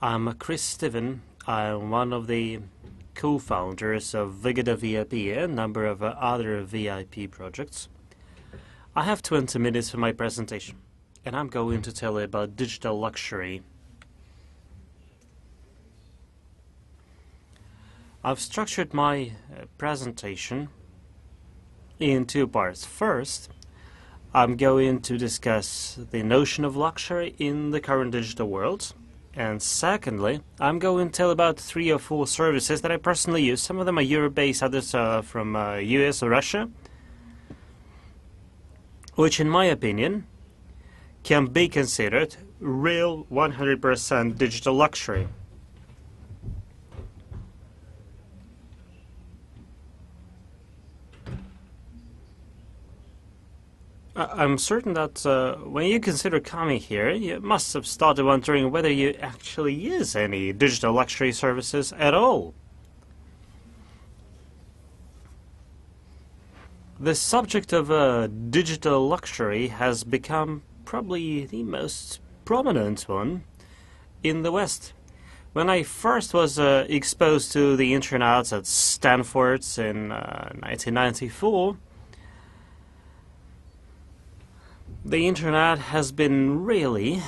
I'm Chris Stiven. I'm one of the co-founders of VigodaVIP and a number of other VIP projects. I have 20 minutes for my presentation, and I'm going to tell you about digital luxury. I've structured my presentation in two parts. First, I'm going to discuss the notion of luxury in the current digital world. And secondly, I'm going to tell about 3 or 4 services that I personally use. Some of them are Europe-based, others are from US or Russia, which in my opinion can be considered real 100% digital luxury. I'm certain that when you consider coming here, you must have started wondering whether you actually use any digital luxury services at all. The subject of digital luxury has become probably the most prominent one in the West. When I first was exposed to the internet at Stanford in 1994, the internet has been really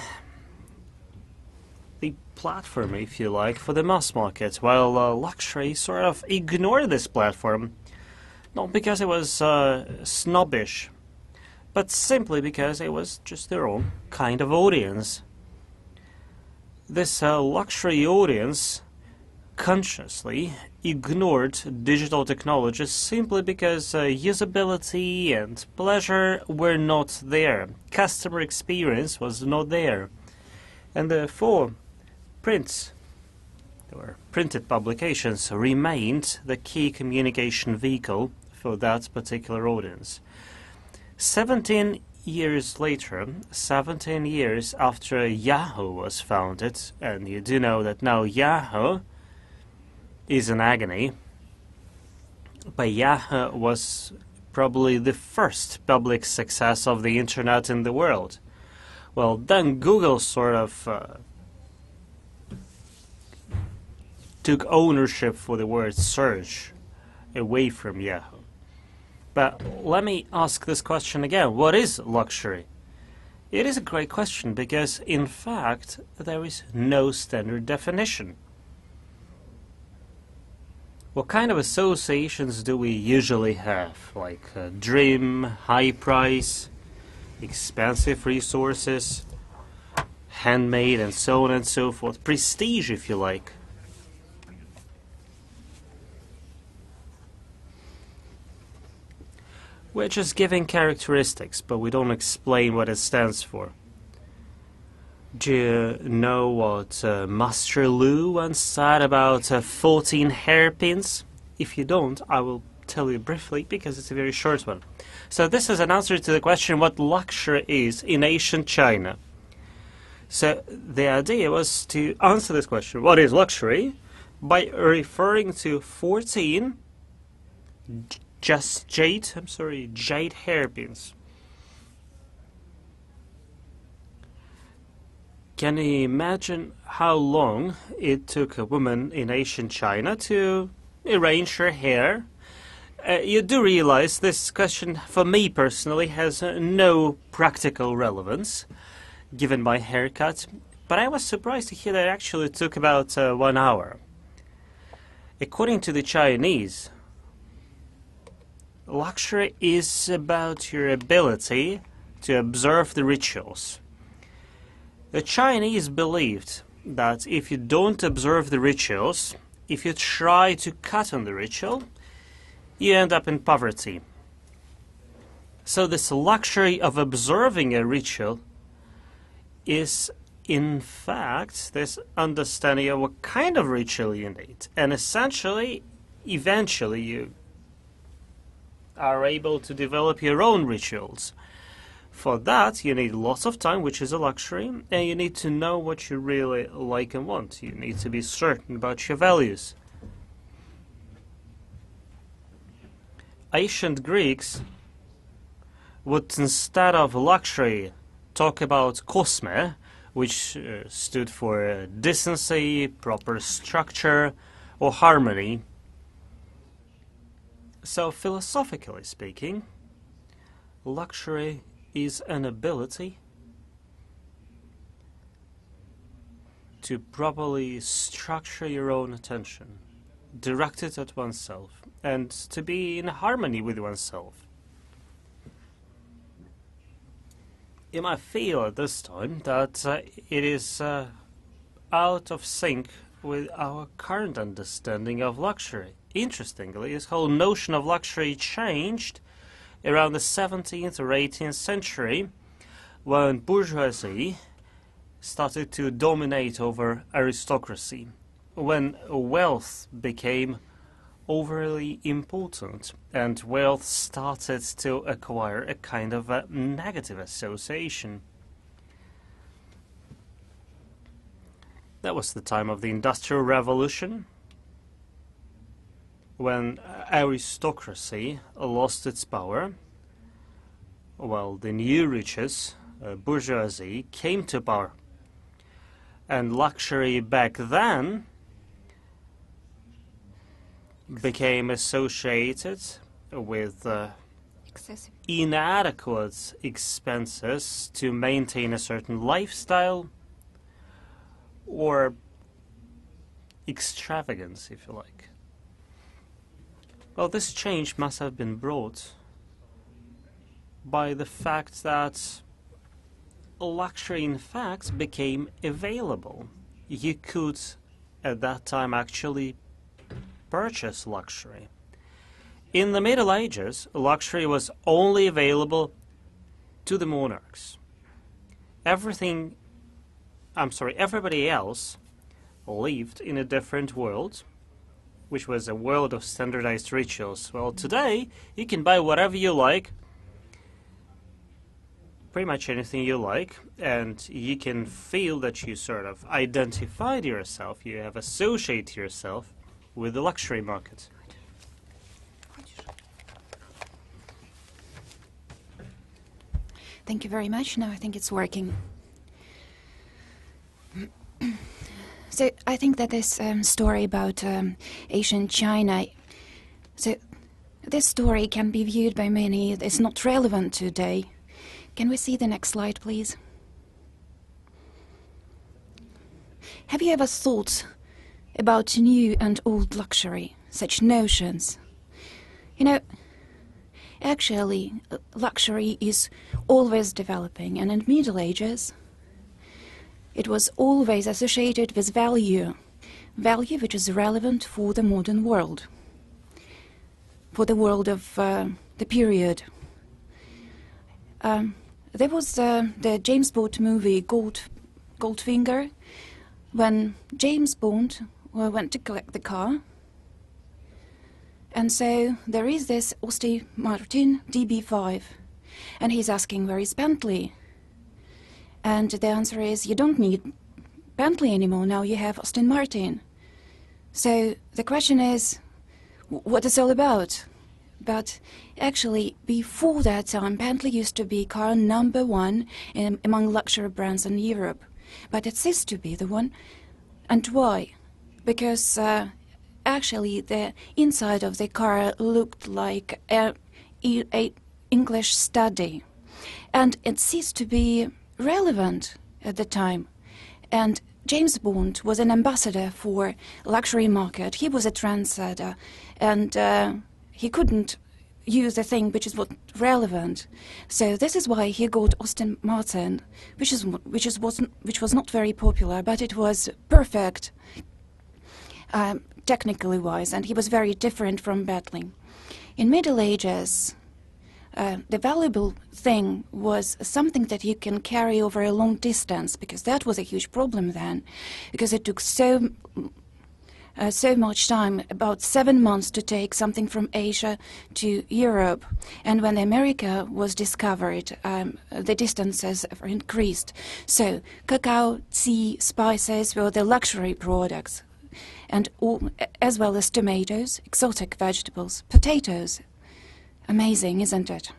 the platform, if you like, for the mass market, while luxury sort of ignored this platform, not because it was snobbish, but simply because it was just their own kind of audience. This luxury audience consciously ignored digital technologies simply because usability and pleasure were not there. Customer experience was not there. And therefore, prints, or printed publications, remained the key communication vehicle for that particular audience. 17 years later, 17 years after Yahoo was founded, and you do know that now Yahoo is in agony, but Yahoo was probably the first public success of the internet in the world. Well, then Google sort of took ownership for the word search away from Yahoo. But let me ask this question again. What is luxury? It is a great question because, in fact, there is no standard definition. What kind of associations do we usually have? Like dream, high price, expensive resources, handmade, and so on and so forth. Prestige, if you like. We're just giving characteristics, but we don't explain what it stands for. Do you know what Master Lu once said about 14 hairpins? If you don't, I will tell you briefly because it's a very short one. So this is an answer to the question what luxury is in ancient China. So the idea was to answer this question, what is luxury, by referring to 14 jade hairpins. Can you imagine how long it took a woman in ancient China to arrange her hair? You do realize this question, for me personally, has no practical relevance, given my haircut, but I was surprised to hear that it actually took about 1 hour. According to the Chinese, luxury is about your ability to observe the rituals. The Chinese believed that if you don't observe the rituals, if you try to cut on the ritual, you end up in poverty. So this luxury of observing a ritual is, in fact, this understanding of what kind of ritual you need. And essentially, eventually, you are able to develop your own rituals. For that, you need lots of time, which is a luxury, and you need to know what you really like and want. You need to be certain about your values. Ancient Greeks would, instead of luxury, talk about cosme, which stood for decency, proper structure, or harmony. So, philosophically speaking, luxury is an ability to properly structure your own attention, direct it at oneself, and to be in harmony with oneself. You might feel at this time that it is out of sync with our current understanding of luxury. Interestingly, this whole notion of luxury changed around the 17th or 18th century when bourgeoisie started to dominate over aristocracy, when wealth became overly important and wealth started to acquire a kind of a negative association. That was the time of the Industrial Revolution, when aristocracy lost its power, while the new riches, bourgeoisie, came to power. And luxury back then became associated with inadequate expenses to maintain a certain lifestyle, or extravagance, if you like. Well, this change must have been brought by the fact that luxury, in fact, became available. You could, at that time, actually purchase luxury. In the Middle Ages, luxury was only available to the monarchs. Everybody else lived in a different world, which was a world of standardized rituals. Well, today, you can buy whatever you like, pretty much anything you like, and you can feel that you sort of identified yourself, you have associated yourself with the luxury market. Thank you very much. Now I think it's working. So I think that this story about ancient China, so this story can be viewed by many as not relevant today. Can we see the next slide, please? Have you ever thought about new and old luxury, such notions? You know, actually, luxury is always developing, and in Middle Ages, it was always associated with value which is relevant for the modern world, for the world of the period. There was the James Bond movie Goldfinger, when James Bond went to collect the car. And so there is this Aston Martin DB5, and he's asking, where is Bentley? And the answer is, you don't need Bentley anymore, now you have Aston Martin. So the question is, what is it all about? But actually, before that time, Bentley used to be car number one among luxury brands in Europe. But it ceased to be the one. And why? Because actually the inside of the car looked like a English study. And it ceased to be relevant at the time. And James Bond was an ambassador for luxury market. He was a trendsetter. And he couldn't use a thing which is what relevant. So this is why he got Aston Martin, which was not very popular, but it was perfect technically wise, and he was very different from Bentley. In Middle Ages, the valuable thing was something that you can carry over a long distance, because that was a huge problem then, because it took so much time, about 7 months, to take something from Asia to Europe. And when America was discovered, the distances increased. So cacao, tea, spices were the luxury products, and as well as tomatoes, exotic vegetables, potatoes. Amazing, isn't it?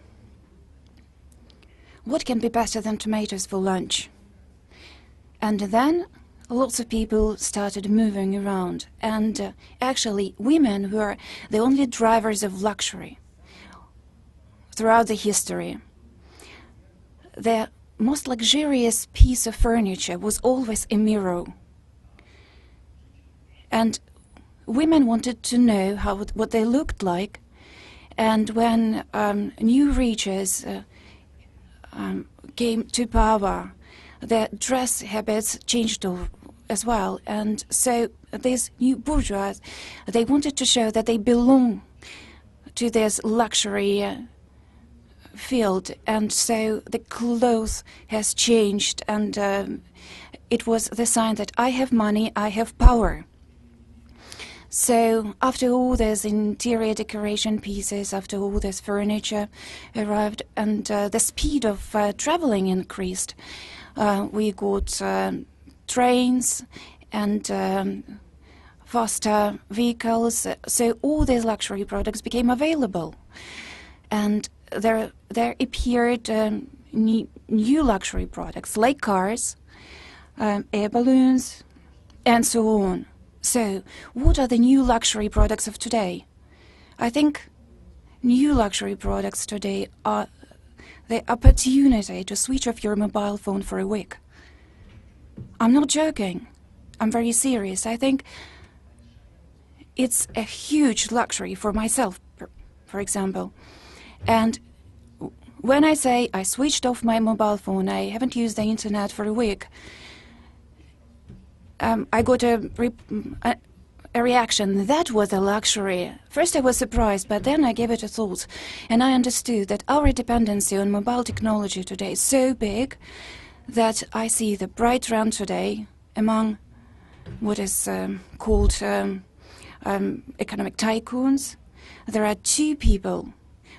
What can be better than tomatoes for lunch? And then lots of people started moving around, and actually women were the only drivers of luxury throughout the history. The most luxurious piece of furniture was always a mirror. And women wanted to know what they looked like. And when new riches came to power, their dress habits changed as well. And so these new bourgeois, they wanted to show that they belong to this luxury field. And so the clothes has changed, and it was the sign that I have money, I have power. So after all these interior decoration pieces, after all this furniture arrived, and the speed of traveling increased, we got trains and faster vehicles, so all these luxury products became available. And there appeared new luxury products like cars, air balloons, and so on. So, what are the new luxury products of today? I think new luxury products today are the opportunity to switch off your mobile phone for a week. I'm not joking. I'm very serious. I think it's a huge luxury for myself, for example. And when I say I switched off my mobile phone, I haven't used the internet for a week, I got a reaction. That was a luxury. First I was surprised, but then I gave it a thought, and I understood that our dependency on mobile technology today is so big that I see the bright trend today among what is called economic tycoons. There are two people.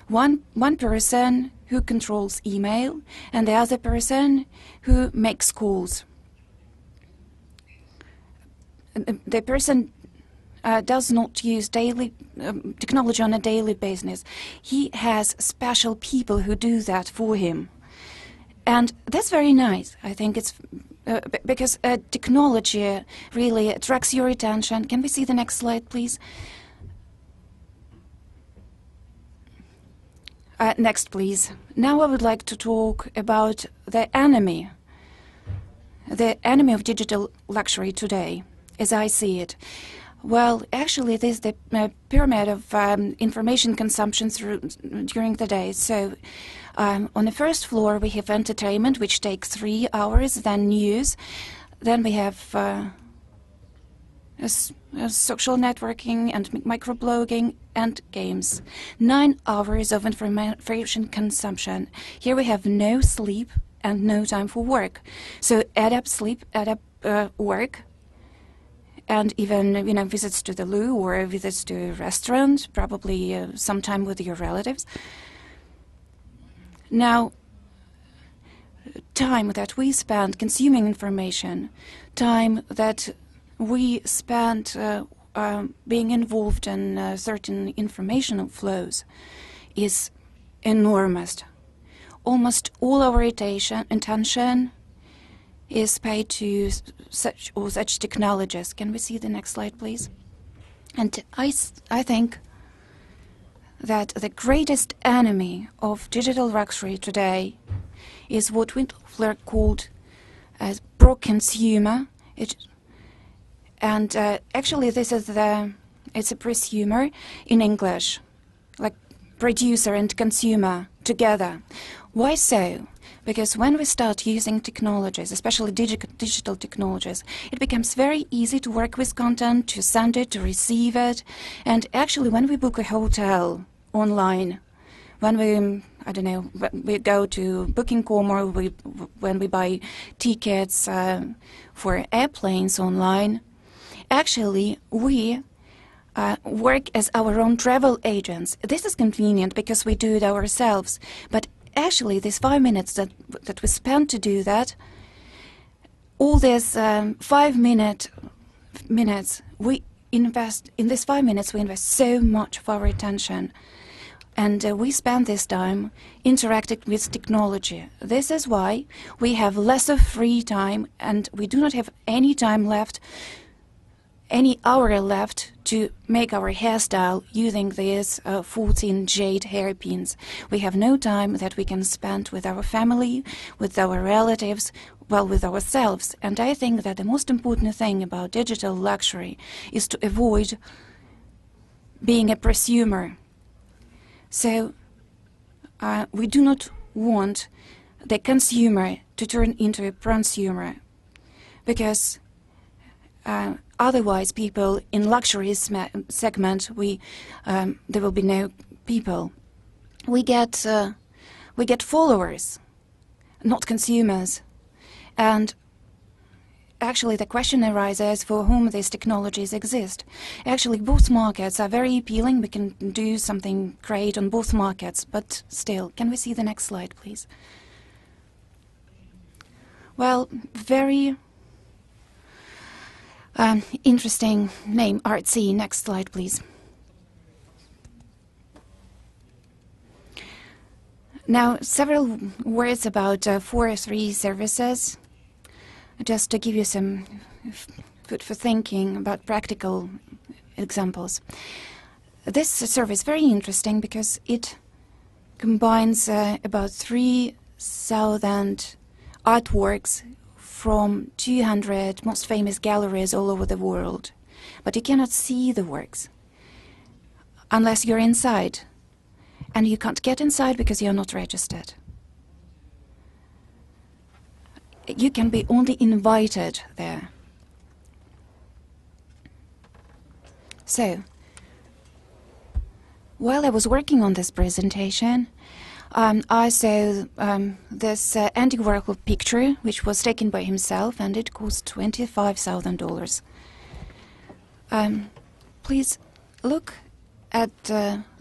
One person who controls email, and the other person who makes calls. The person does not use daily technology on a daily basis. He has special people who do that for him. And that's very nice. I think it's because technology really attracts your attention. Can we see the next slide, please? Next, please. Now I would like to talk about the enemy of digital luxury today, as I see it. Well, actually, this is the pyramid of information consumption during the day. So, on the first floor, we have entertainment, which takes 3 hours, then news. Then we have social networking and microblogging and games. 9 hours of information consumption. Here we have no sleep and no time for work. So add up sleep, add up work, and even visits to the loo or visits to a restaurant, probably some time with your relatives. Now, time that we spend consuming information, time that we spend being involved in certain informational flows is enormous. Almost all our attention is paid to such technologies. Can we see the next slide, please? And I think that the greatest enemy of digital luxury today is what Winkler called as pro-consumer. And actually, this is it's a prosumer in English, like producer and consumer together. Why so? Because when we start using technologies, especially digital technologies, it becomes very easy to work with content, to send it, to receive it. And actually, when we book a hotel online, when we go to Booking.com, or when we buy tickets for airplanes online, actually, we work as our own travel agents. This is convenient because we do it ourselves. But actually, these 5 minutes that we spend to do that, all these 5 minutes, we invest, in these 5 minutes, we invest so much of our attention. And we spend this time interacting with technology. This is why we have less of free time, and we do not have any time left, any hour left to make our hairstyle using these 14 jade hairpins. We have no time that we can spend with our family, with our relatives, well, with ourselves. And I think that the most important thing about digital luxury is to avoid being a prosumer. So we do not want the consumer to turn into a prosumer, because otherwise people in luxury segment, there will be no people. We get followers, not consumers. And actually the question arises for whom these technologies exist. Actually, both markets are very appealing. We can do something great on both markets, but still, can we see the next slide, please? Well, very interesting name, artsy. Next slide, please. Now, several words about 4.3 services, just to give you some food for thinking about practical examples. This service is very interesting because it combines about 3,000 artworks from 200 most famous galleries all over the world. But you cannot see the works unless you're inside. And you can't get inside because you're not registered. You can be only invited there. So, while I was working on this presentation, I saw this Andy Warhol picture, which was taken by himself, and it cost $25,000. Please look at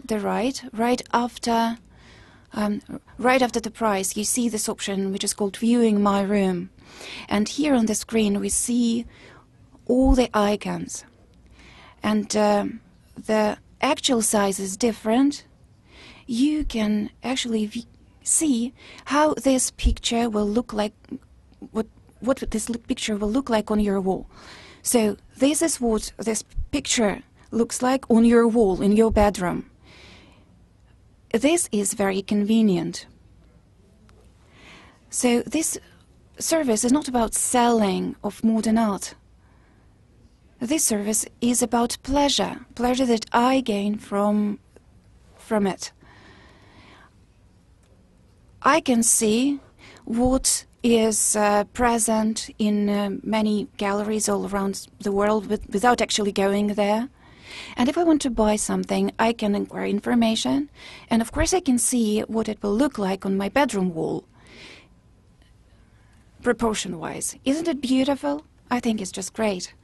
the right after the price. You see this option, which is called Viewing My Room, and here on the screen we see all the icons, and the actual size is different. You can actually see how this picture will look like, what this picture will look like on your wall. So this is what this picture looks like on your wall in your bedroom. This is very convenient. So this service is not about selling of modern art. This service is about pleasure that I gain from it. I can see what is present in many galleries all around the world without actually going there. And if I want to buy something, I can inquire information, and of course I can see what it will look like on my bedroom wall, proportion-wise. Isn't it beautiful? I think it's just great.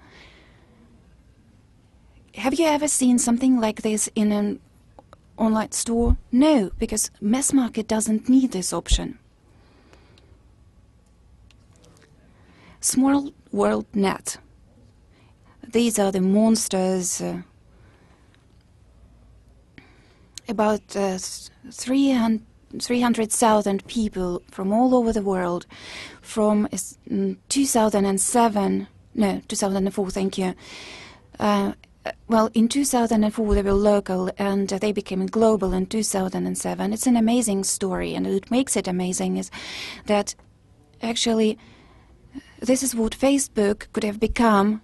Have you ever seen something like this in an online store? No, because mass market doesn't need this option. Small World Net. These are the monsters. About 300,000 people from all over the world, from 2004, thank you. Well, in 2004 they were local, and they became global in 2007. It's an amazing story, and what makes it amazing is that actually this is what Facebook could have become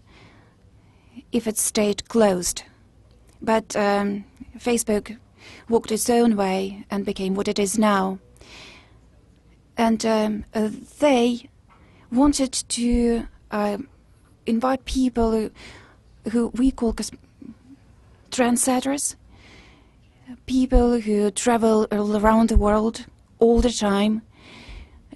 if it stayed closed. But Facebook walked its own way and became what it is now. And they wanted to invite people who we call trendsetters, people who travel all around the world all the time,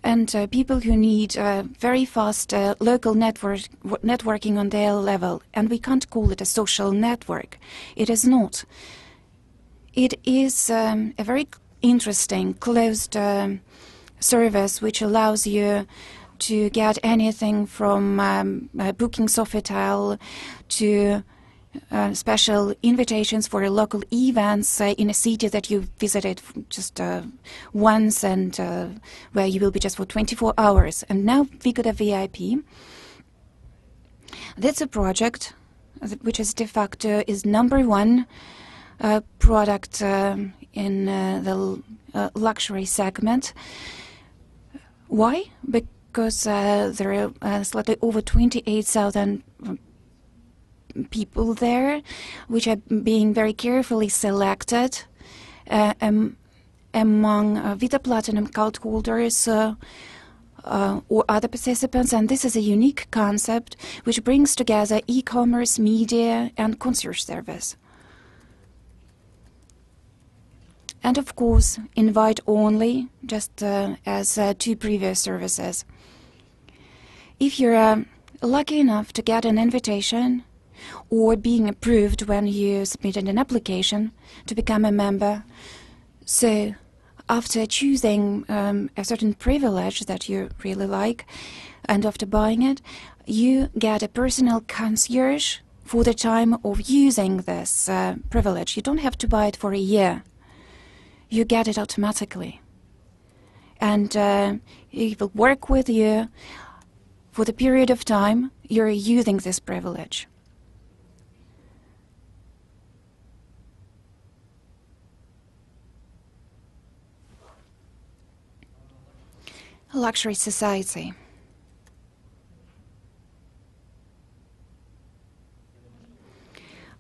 and people who need very fast local networking on their level. And we can't call it a social network. It is not. It is a very interesting, closed service which allows you to get anything from bookings of hotel to special invitations for local events in a city that you visited just once, and where you will be just for 24 hours. And now VigodaVIP, that's a project which is de facto is #1 product in the luxury segment. Why? Because there are slightly over 28,000 people there, which are being very carefully selected among Vita Platinum card holders or other participants. And this is a unique concept which brings together e-commerce, media, and concierge service. And of course, invite only, just as 2 previous services. If you're lucky enough to get an invitation or being approved when you submitted an application to become a member, so after choosing a certain privilege that you really like, and after buying it, you get a personal concierge for the time of using this privilege. You don't have to buy it for a year. You get it automatically. And it will work with you for the period of time you're using this privilege. Luxury society.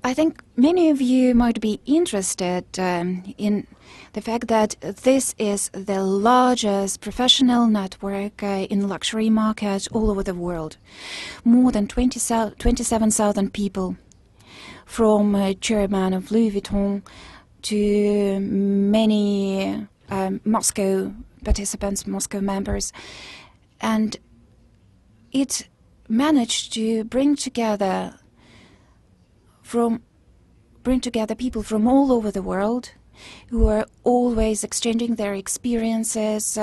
I think many of you might be interested in the fact that this is the largest professional network in luxury market all over the world. More than 27,000 people, from chairman of Louis Vuitton to many Moscow participants, Moscow members, and it managed to bring together people from all over the world who are always exchanging their experiences,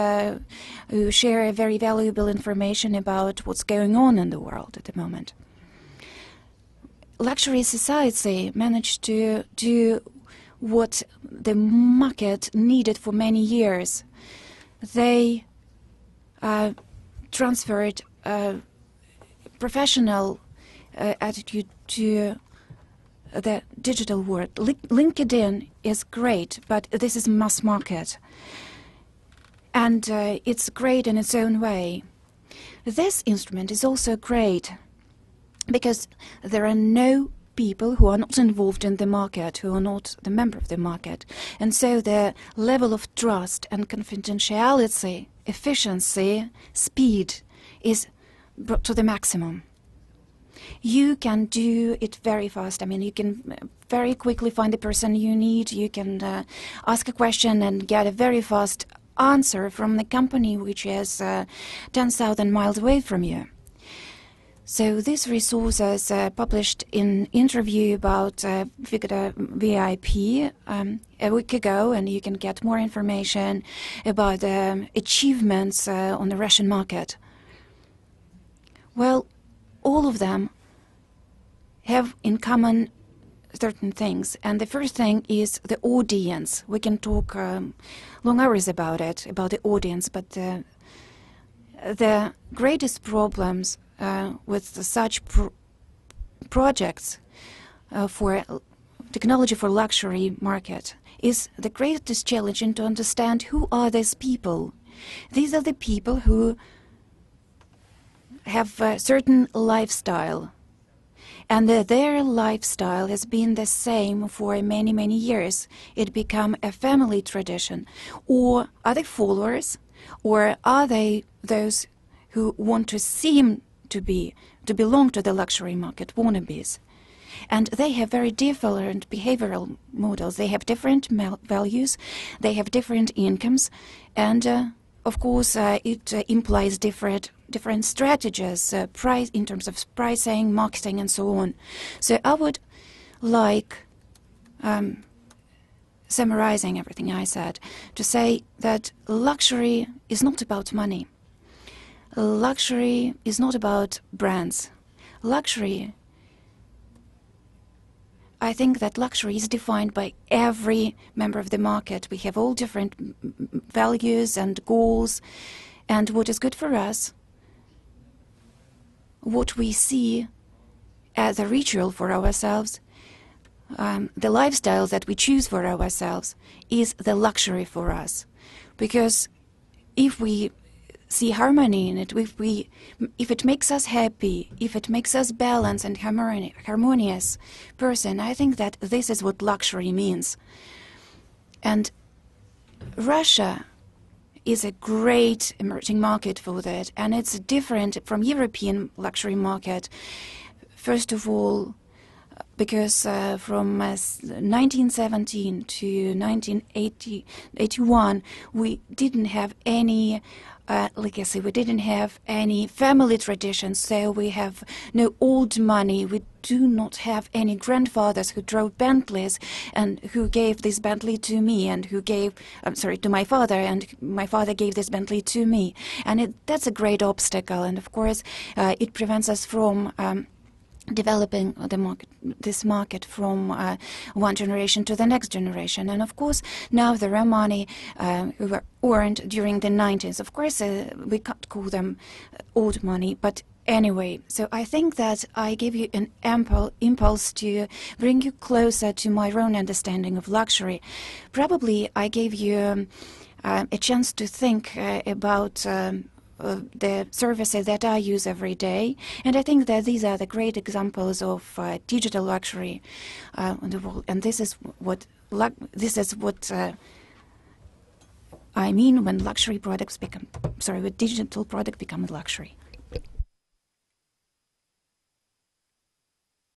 who share very valuable information about what's going on in the world at the moment. Luxury society managed to do what the market needed for many years. They transferred a professional attitude to the digital world. LinkedIn is great, but this is mass market. And it's great in its own way. This instrument is also great because there are no people who are not involved in the market, who are not the member of the market. And so the level of trust and confidentiality, efficiency, speed is brought to the maximum. You can do it very fast. I mean, you can very quickly find the person you need. You can ask a question and get a very fast answer from the company which is 10,000 miles away from you. So this resource is published in interview about VigodaVIP a week ago, and you can get more information about achievements on the Russian market. Well, all of them have in common certain things, and the first thing is the audience. We can talk long hours about it, about the audience, but the greatest problems with such projects for technology for luxury market is the greatest challenge in to understand who are these people. These are the people who have a certain lifestyle, and their lifestyle has been the same for many, many years. It become a family tradition. Or are they followers, or are they those who want to seem to belong to the luxury market, wannabes? And they have very different behavioral models. They have different values, they have different incomes, and of course it implies different strategies, price in terms of pricing, marketing, and so on. So I would like, summarizing everything I said, to say that luxury is not about money. Luxury is not about brands. Luxury I think that luxury is defined by every member of the market. We have all different values and goals, and what is good for us, what we see as a ritual for ourselves, the lifestyle that we choose for ourselves is the luxury for us. Because if we see harmony in it, if it makes us happy, if it makes us balanced and harmonious person, I think that this is what luxury means. And Russia is a great emerging market for that, and it's different from European luxury market. First of all, because from 1917 to 1981, we didn't have any legacy. We didn't have any family traditions, so we have no old money. We do not have any grandfathers who drove Bentleys and who gave this Bentley to me, and who gave, to my father, and my father gave this Bentley to me. And that's a great obstacle, and of course it prevents us from developing this market from one generation to the next generation. And of course, now there are money who were earned during the 90s. Of course, we can't call them old money, but anyway, so I think that I gave you an ample impulse to bring you closer to my own understanding of luxury. Probably I gave you a chance to think about the services that I use every day, and I think that these are the great examples of digital luxury in the world. And this is what I mean when luxury products become, when digital product become luxury.